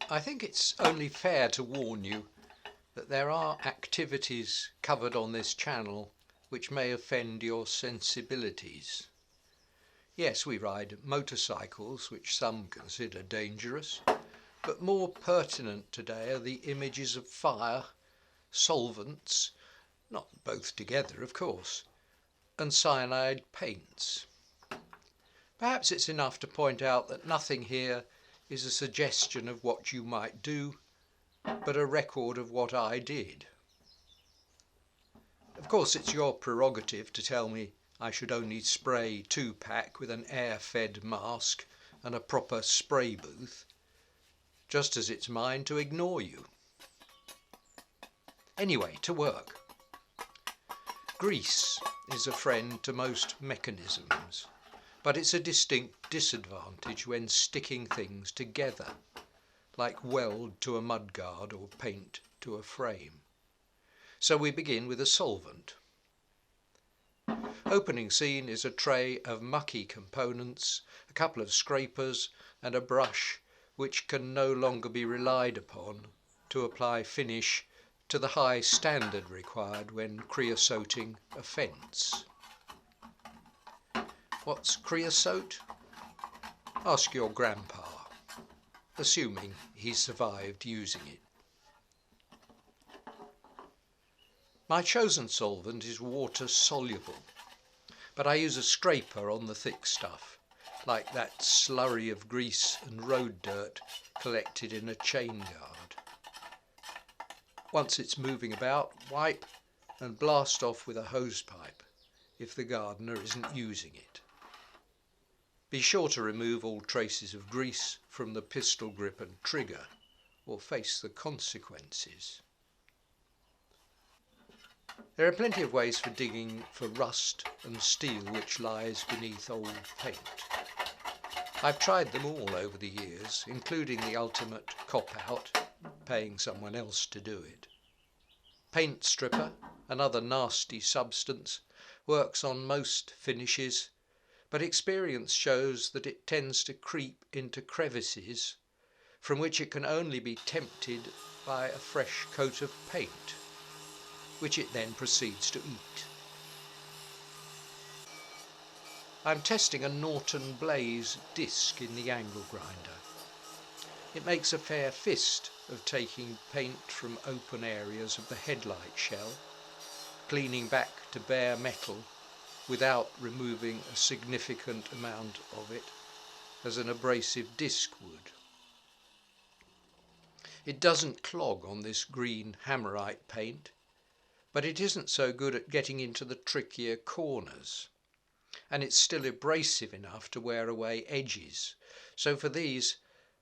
I think it's only fair to warn you that there are activities covered on this channel which may offend your sensibilities. Yes, we ride motorcycles, which some consider dangerous, but more pertinent today are the images of fire, solvents, not both together of course, and cyanide paints. Perhaps it's enough to point out that nothing here is a suggestion of what you might do, but a record of what I did. Of course, it's your prerogative to tell me I should only spray 2-pack with an air-fed mask and a proper spray booth, just as it's mine to ignore you. Anyway, to work. Grease is a friend to most mechanisms, but it's a distinct disadvantage when sticking things together, like weld to a mudguard or paint to a frame. So we begin with a solvent. Opening scene is a tray of mucky components, a couple of scrapers and a brush which can no longer be relied upon to apply finish to the high standard required when creosoting a fence. What's creosote? Ask your grandpa, assuming he survived using it. My chosen solvent is water soluble, but I use a scraper on the thick stuff, like that slurry of grease and road dirt collected in a chain guard. Once it's moving about, wipe and blast off with a hose pipe if the gardener isn't using it. Be sure to remove all traces of grease from the pistol grip and trigger, or face the consequences. There are plenty of ways for digging for rust and steel which lies beneath old paint. I've tried them all over the years, including the ultimate cop-out, paying someone else to do it. Paint stripper, another nasty substance, works on most finishes, but experience shows that it tends to creep into crevices from which it can only be tempted by a fresh coat of paint, which it then proceeds to eat. I'm testing a Norton Blaze disc in the angle grinder. It makes a fair fist of taking paint from open areas of the headlight shell, cleaning back to bare metal without removing a significant amount of it, as an abrasive disc would. It doesn't clog on this green hammerite paint, but it isn't so good at getting into the trickier corners, and it's still abrasive enough to wear away edges, so for these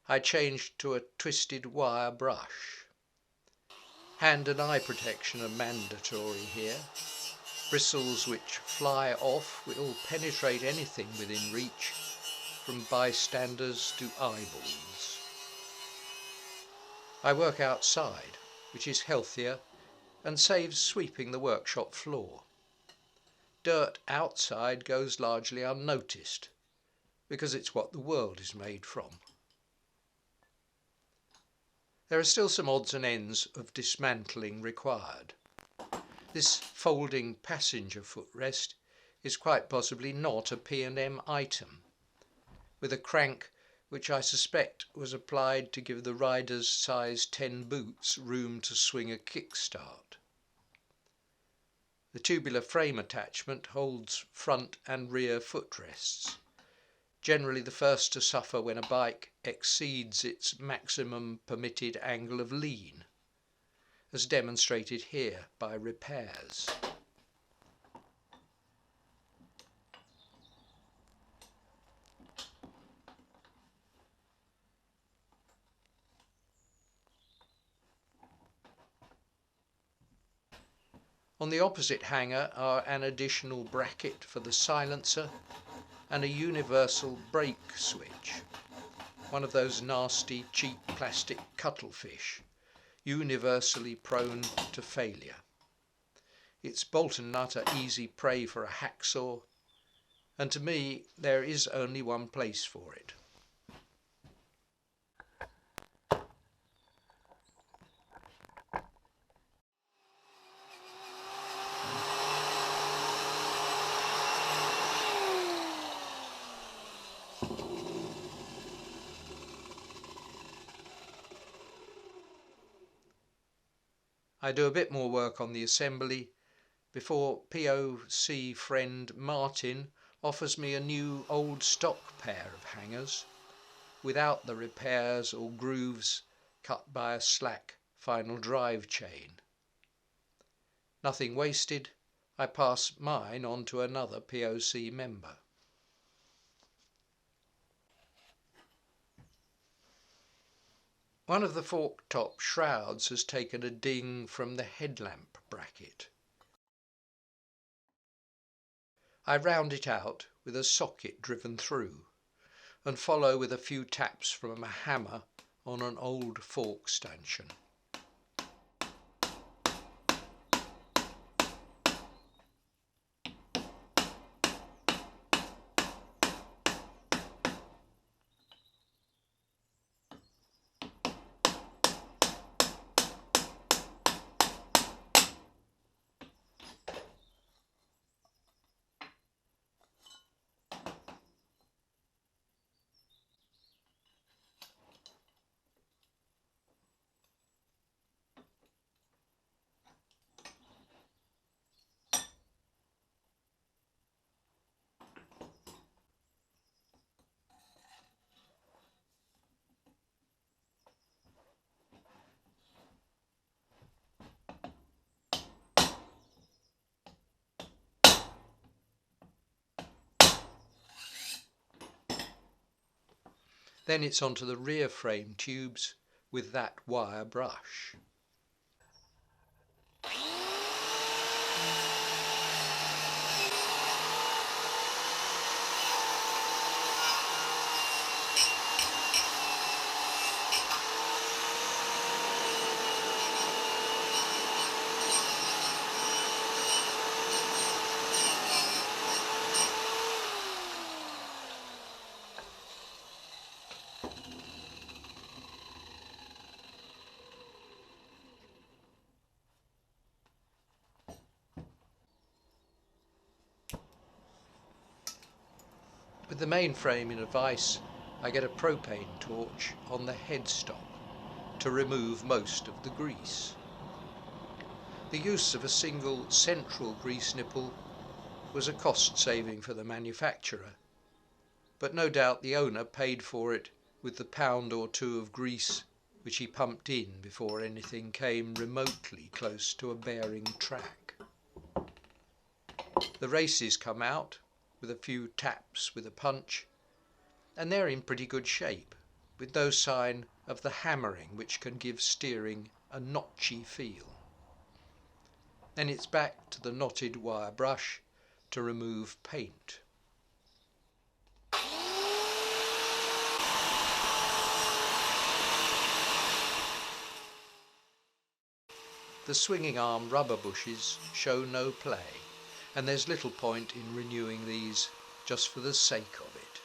I changed to a twisted wire brush. Hand and eye protection are mandatory here. Bristles which fly off will penetrate anything within reach, from bystanders to eyeballs. I work outside, which is healthier and saves sweeping the workshop floor. Dirt outside goes largely unnoticed, because it's what the world is made from. There are still some odds and ends of dismantling required. This folding passenger footrest is quite possibly not a P&M item, with a crank which I suspect was applied to give the rider's size 10 boots room to swing a kickstart. The tubular frame attachment holds front and rear footrests, generally the first to suffer when a bike exceeds its maximum permitted angle of lean, as demonstrated here by repairs. On the opposite hanger are an additional bracket for the silencer and a universal brake switch, one of those nasty cheap plastic cuttlefish, universally prone to failure. Its bolt and nut are easy prey for a hacksaw, and to me there is only one place for it. I do a bit more work on the assembly before POC friend Martin offers me a new old stock pair of hangers without the repairs or grooves cut by a slack final drive chain. Nothing wasted, I pass mine on to another POC member. One of the fork top shrouds has taken a ding from the headlamp bracket. I round it out with a socket driven through and follow with a few taps from a hammer on an old fork stanchion. Then it's onto the rear frame tubes with that wire brush. With the main frame in a vise, I get a propane torch on the headstock to remove most of the grease. The use of a single central grease nipple was a cost saving for the manufacturer, but no doubt the owner paid for it with the pound or two of grease which he pumped in before anything came remotely close to a bearing track. The races come out with a few taps with a punch, and they're in pretty good shape, with no sign of the hammering which can give steering a notchy feel. Then it's back to the knotted wire brush to remove paint. The swinging arm rubber bushes show no play, and there's little point in renewing these just for the sake of it.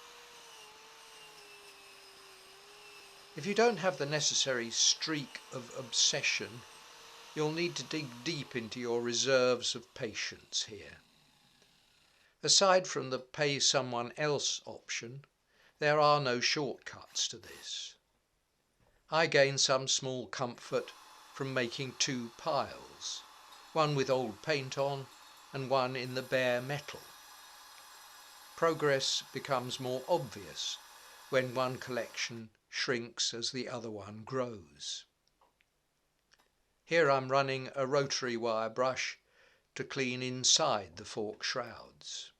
If you don't have the necessary streak of obsession, you'll need to dig deep into your reserves of patience here. Aside from the pay someone else option, there are no shortcuts to this. I gain some small comfort from making two piles, one with old paint on and one in the bare metal. Progress becomes more obvious when one collection shrinks as the other one grows. Here I'm running a rotary wire brush to clean inside the fork shrouds.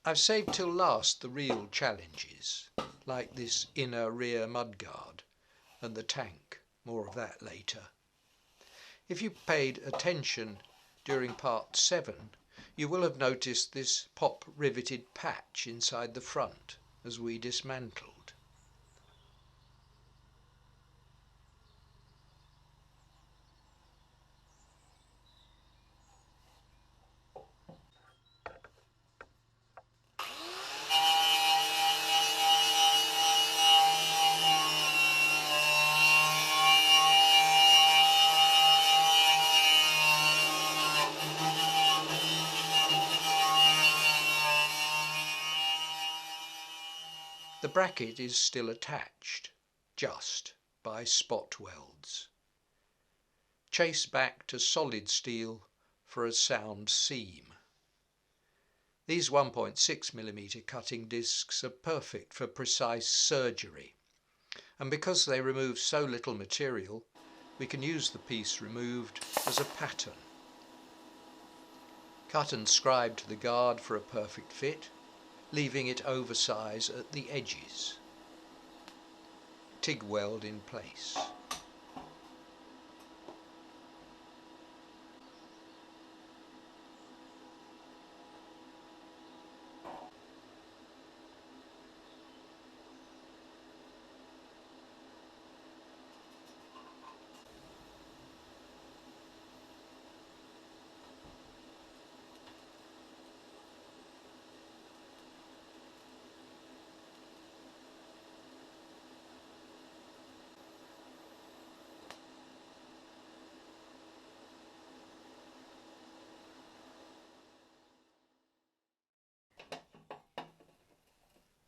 I've saved till last the real challenges, like this inner rear mudguard and the tank. More of that later. If you paid attention during part 7, you will have noticed this pop riveted patch inside the front as we dismantled. The bracket is still attached, just by spot welds. Chase back to solid steel for a sound seam. These 1.6mm cutting discs are perfect for precise surgery, and because they remove so little material, we can use the piece removed as a pattern. Cut and scribe to the guard for a perfect fit, leaving it oversize at the edges. TIG weld in place.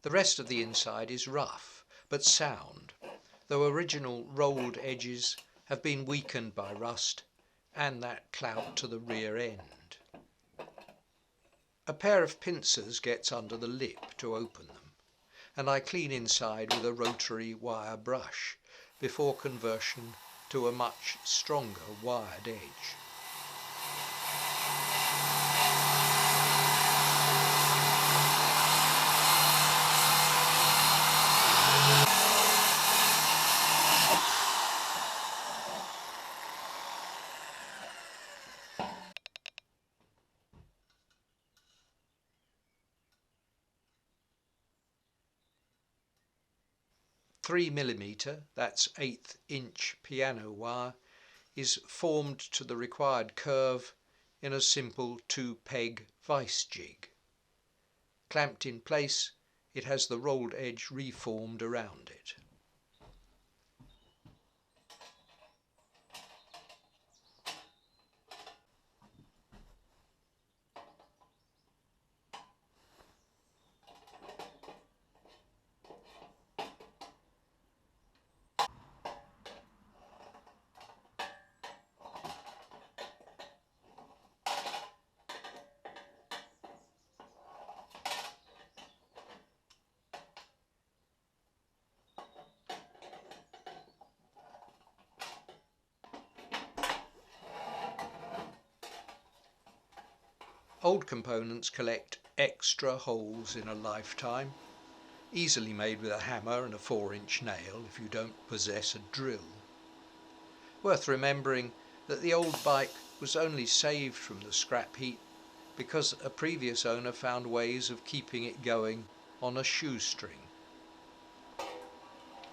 The rest of the inside is rough, but sound, though original rolled edges have been weakened by rust and that clout to the rear end. A pair of pincers gets under the lip to open them, and I clean inside with a rotary wire brush before conversion to a much stronger wired edge. .3mm, that's 1/8 inch piano wire, is formed to the required curve in a simple 2-peg vice jig. Clamped in place, it has the rolled edge reformed around it. Old components collect extra holes in a lifetime, easily made with a hammer and a 4-inch nail if you don't possess a drill. Worth remembering that the old bike was only saved from the scrap heap because a previous owner found ways of keeping it going on a shoestring.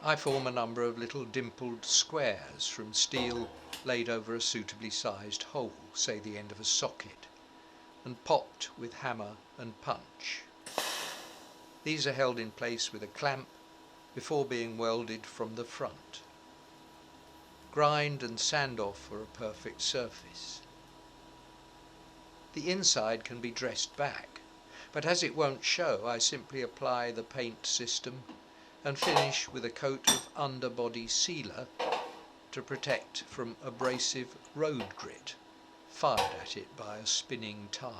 I form a number of little dimpled squares from steel laid over a suitably sized hole, say the end of a socket, and popped with hammer and punch. These are held in place with a clamp before being welded from the front. Grind and sand off for a perfect surface. The inside can be dressed back, but as it won't show, I simply apply the paint system and finish with a coat of underbody sealer to protect from abrasive road grit fired at it by a spinning tyre.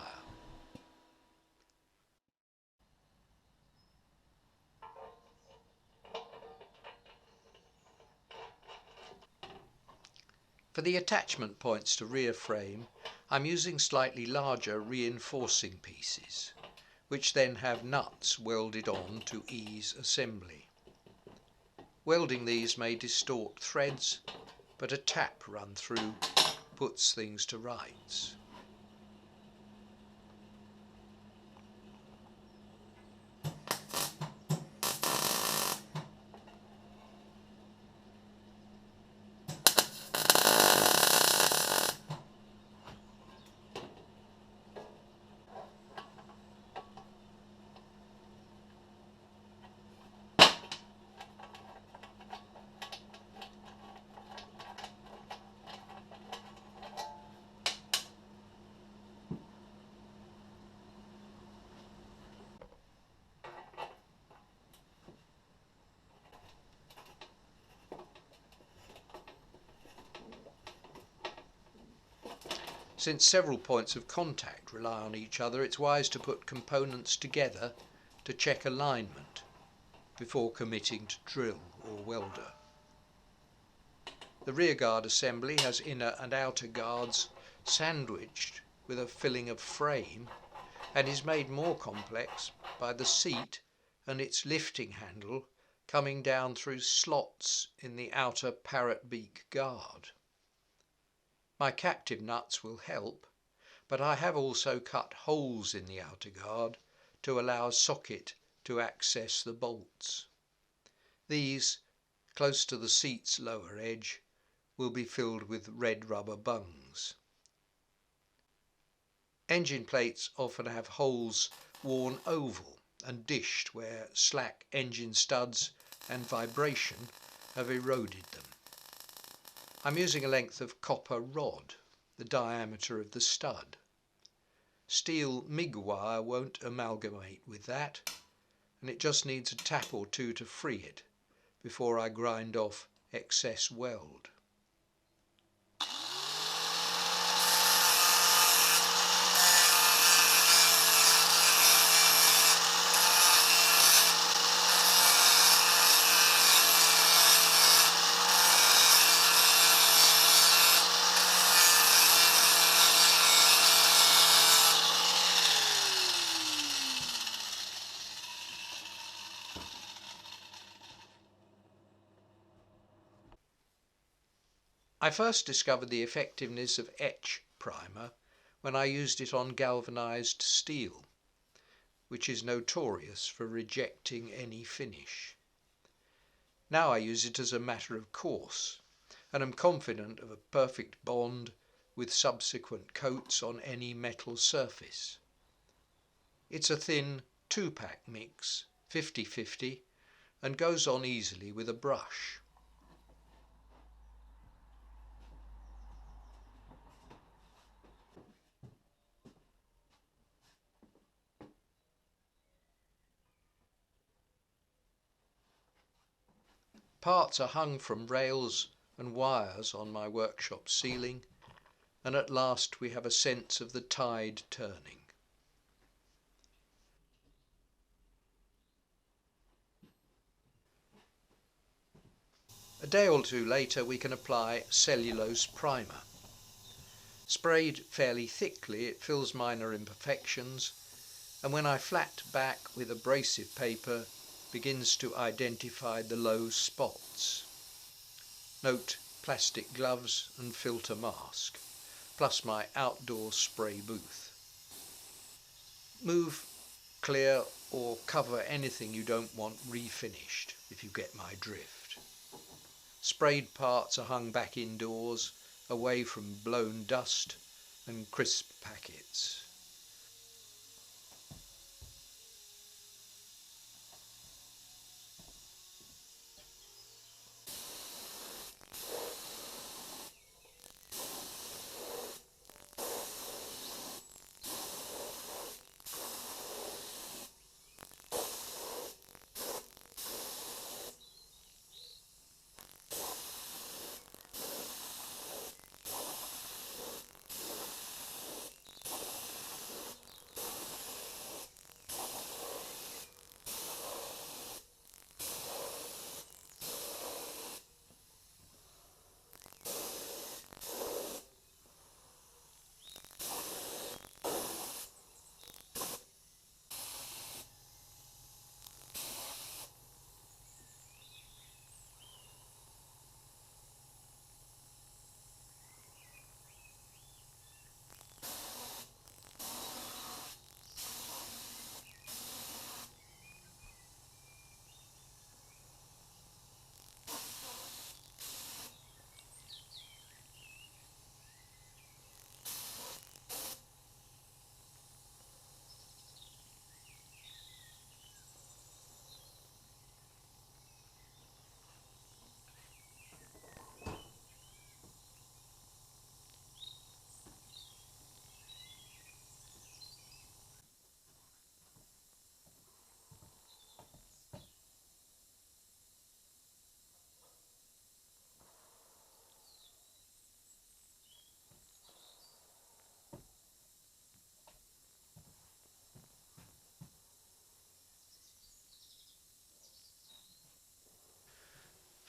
For the attachment points to rear frame, I'm using slightly larger reinforcing pieces, which then have nuts welded on to ease assembly. Welding these may distort threads, but a tap run through puts things to rights. Since several points of contact rely on each other, it's wise to put components together to check alignment before committing to drill or welder. The rear guard assembly has inner and outer guards sandwiched with a filling of frame, and is made more complex by the seat and its lifting handle coming down through slots in the outer parrot beak guard. My captive nuts will help, but I have also cut holes in the outer guard to allow a socket to access the bolts. These, close to the seat's lower edge, will be filled with red rubber bungs. Engine plates often have holes worn oval and dished where slack engine studs and vibration have eroded them. I'm using a length of copper rod, the diameter of the stud. Steel MIG wire won't amalgamate with that, and it just needs a tap or two to free it before I grind off excess weld. I first discovered the effectiveness of etch primer when I used it on galvanized steel, which is notorious for rejecting any finish. Now I use it as a matter of course, and am confident of a perfect bond with subsequent coats on any metal surface. It's a thin 2-pack mix, 50-50, and goes on easily with a brush. Parts are hung from rails and wires on my workshop ceiling, and at last we have a sense of the tide turning. A day or two later we can apply cellulose primer. Sprayed fairly thickly, it fills minor imperfections, and when I flat back with abrasive paper, begins to identify the low spots. Note plastic gloves and filter mask, plus my outdoor spray booth. Move, clear or cover anything you don't want refinished, if you get my drift. Sprayed parts are hung back indoors, away from blown dust and crisp packets.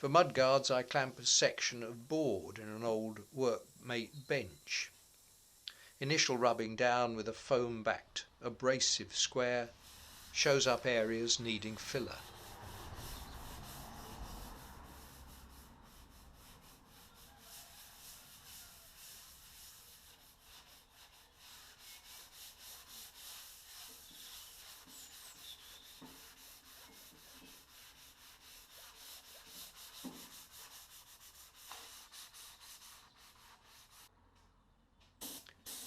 For mudguards I clamp a section of board in an old workmate bench. Initial rubbing down with a foam-backed abrasive square shows up areas needing filler.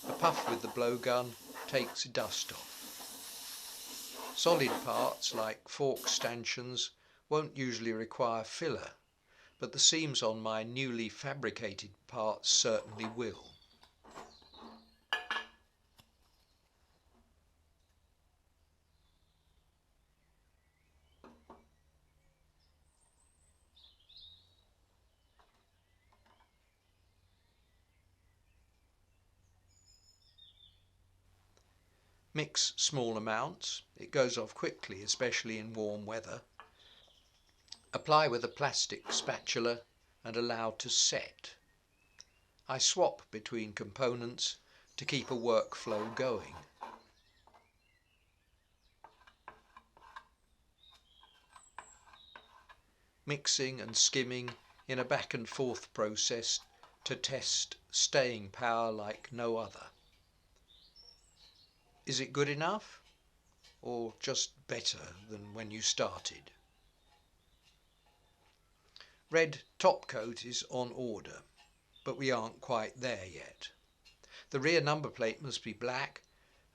A puff with the blowgun takes dust off. Solid parts like fork stanchions won't usually require filler, but the seams on my newly fabricated parts certainly will. Mix small amounts, it goes off quickly, especially in warm weather. Apply with a plastic spatula and allow to set. I swap between components to keep a workflow going. Mixing and skimming in a back and forth process to test staying power like no other. Is it good enough, or just better than when you started? Red top coat is on order, but we aren't quite there yet. The rear number plate must be black,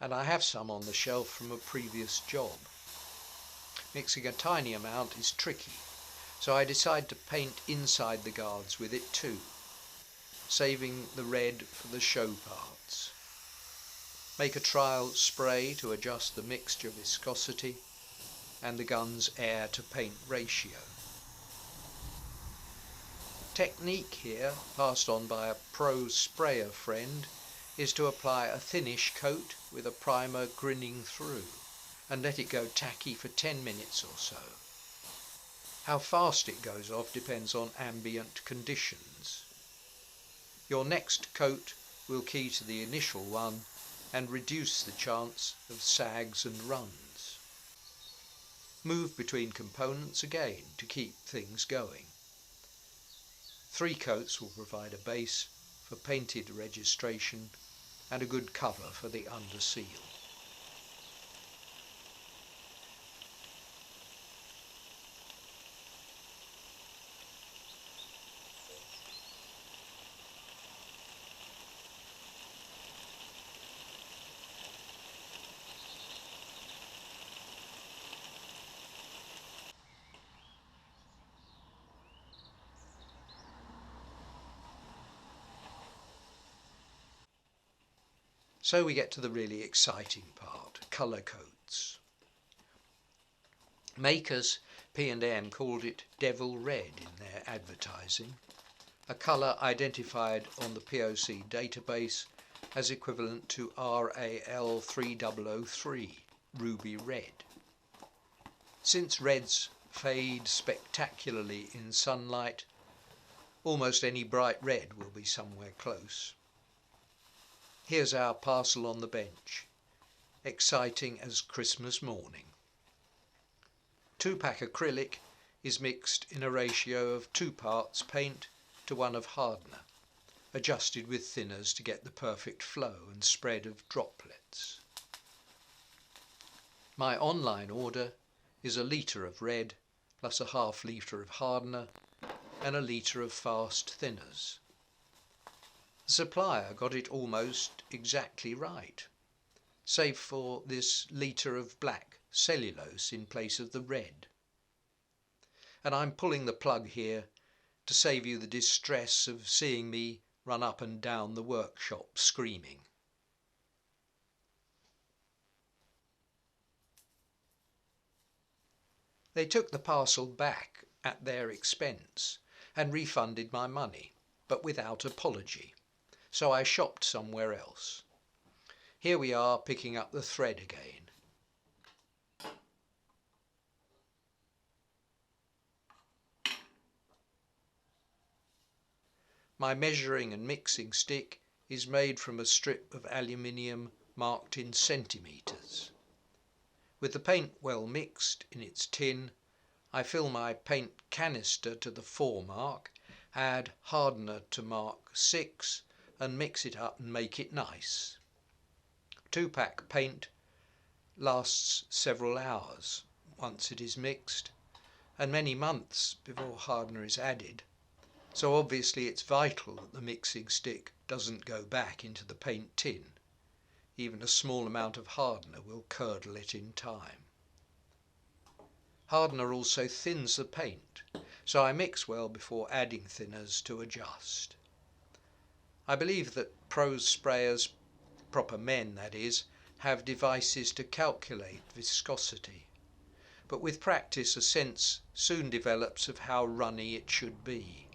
and I have some on the shelf from a previous job. Mixing a tiny amount is tricky, so I decide to paint inside the guards with it too, saving the red for the show parts. Make a trial spray to adjust the mixture viscosity and the gun's air to paint ratio. Technique here, passed on by a pro sprayer friend, is to apply a thinnish coat with a primer grinning through and let it go tacky for 10 minutes or so. How fast it goes off depends on ambient conditions. Your next coat will key to the initial one and reduce the chance of sags and runs. Move between components again to keep things going. 3 coats will provide a base for painted registration and a good cover for the under seal. So we get to the really exciting part, colour coats. Makers P&M called it Devil Red in their advertising, a colour identified on the POC database as equivalent to RAL 3003, ruby red. Since reds fade spectacularly in sunlight, almost any bright red will be somewhere close. Here's our parcel on the bench, exciting as Christmas morning. 2-pack acrylic is mixed in a ratio of 2 parts paint to 1 of hardener, adjusted with thinners to get the perfect flow and spread of droplets. My online order is a litre of red plus a ½ litre of hardener and a litre of fast thinners. The supplier got it almost exactly right, save for this litre of black cellulose in place of the red. And I'm pulling the plug here to save you the distress of seeing me run up and down the workshop screaming. They took the parcel back at their expense and refunded my money, but without apology. So I shopped somewhere else. Here we are picking up the thread again. My measuring and mixing stick is made from a strip of aluminium marked in centimetres. With the paint well mixed in its tin, I fill my paint canister to the 4 mark, add hardener to mark 6 and mix it up and make it nice. 2-pack paint lasts several hours once it is mixed, and many months before hardener is added, so obviously it's vital that the mixing stick doesn't go back into the paint tin. Even a small amount of hardener will curdle it in time. Hardener also thins the paint, so I mix well before adding thinners to adjust. I believe that pros sprayers, proper men that is, have devices to calculate viscosity, but with practice a sense soon develops of how runny it should be.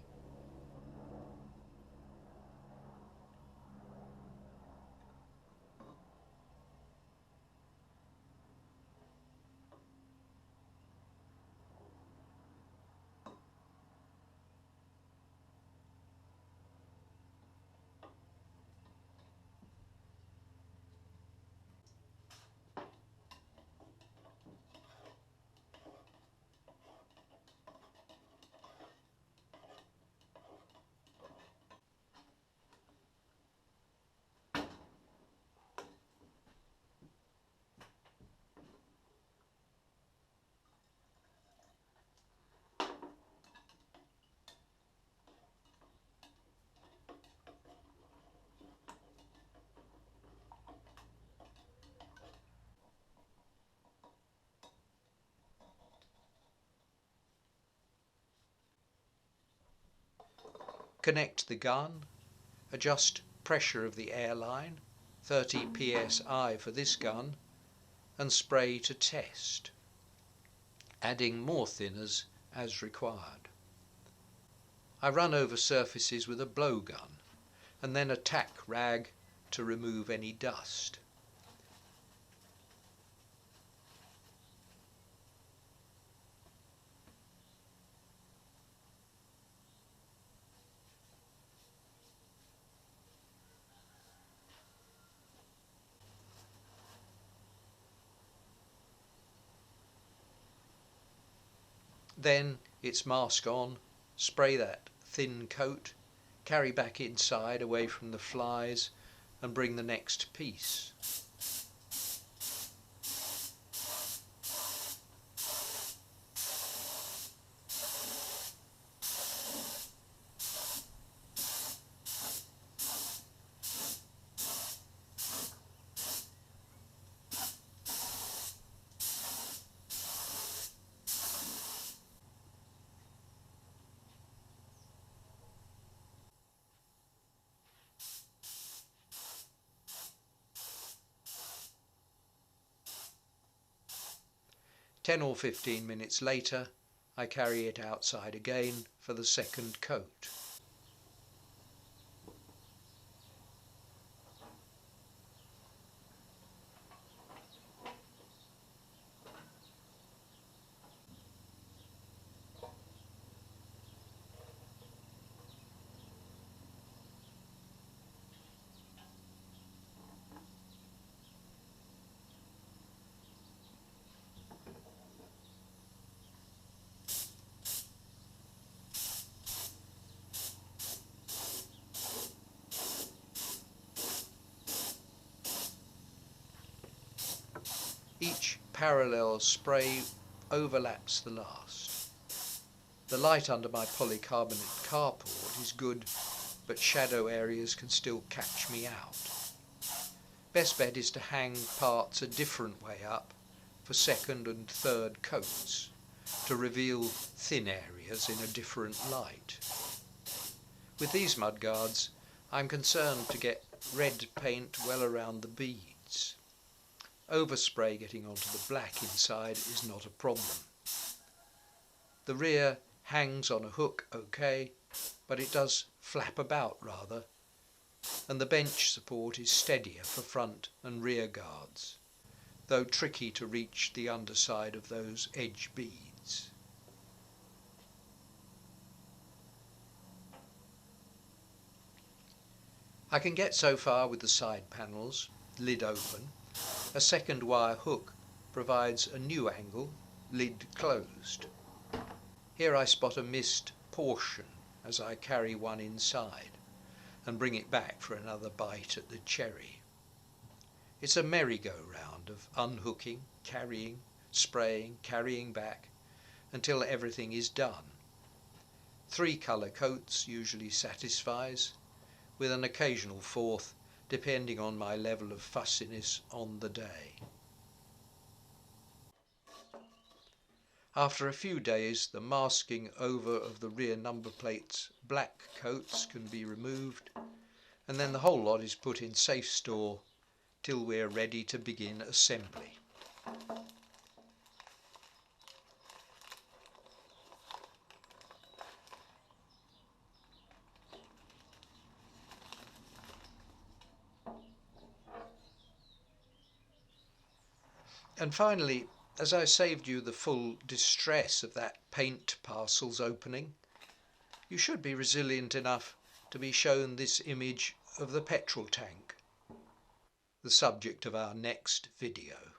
Connect the gun, adjust pressure of the air line, 30 psi for this gun, and spray to test, adding more thinners as required. I run over surfaces with a blowgun and then a tack rag to remove any dust. Then it's mask on, spray that thin coat, carry back inside away from the flies and bring the next piece. Ten or 15 minutes later, I carry it outside again for the second coat. Each parallel spray overlaps the last. The light under my polycarbonate carport is good, but shadow areas can still catch me out. Best bet is to hang parts a different way up for second and third coats to reveal thin areas in a different light. With these mudguards, I'm concerned to get red paint well around the beads. Overspray getting onto the black inside is not a problem. The rear hangs on a hook okay, but it does flap about rather, and the bench support is steadier for front and rear guards, though tricky to reach the underside of those edge beads. I can get so far with the side panels, lid open. A second wire hook provides a new angle, lid closed. Here I spot a missed portion as I carry one inside and bring it back for another bite at the cherry. It's a merry-go-round of unhooking, carrying, spraying, carrying back, until everything is done. 3 colour coats usually satisfies, with an occasional fourth, depending on my level of fussiness on the day. After a few days, the masking over of the rear number plates' black coats can be removed, and then the whole lot is put in safe store till we're ready to begin assembly. And finally, as I saved you the full distress of that paint parcel's opening, you should be resilient enough to be shown this image of the petrol tank, the subject of our next video.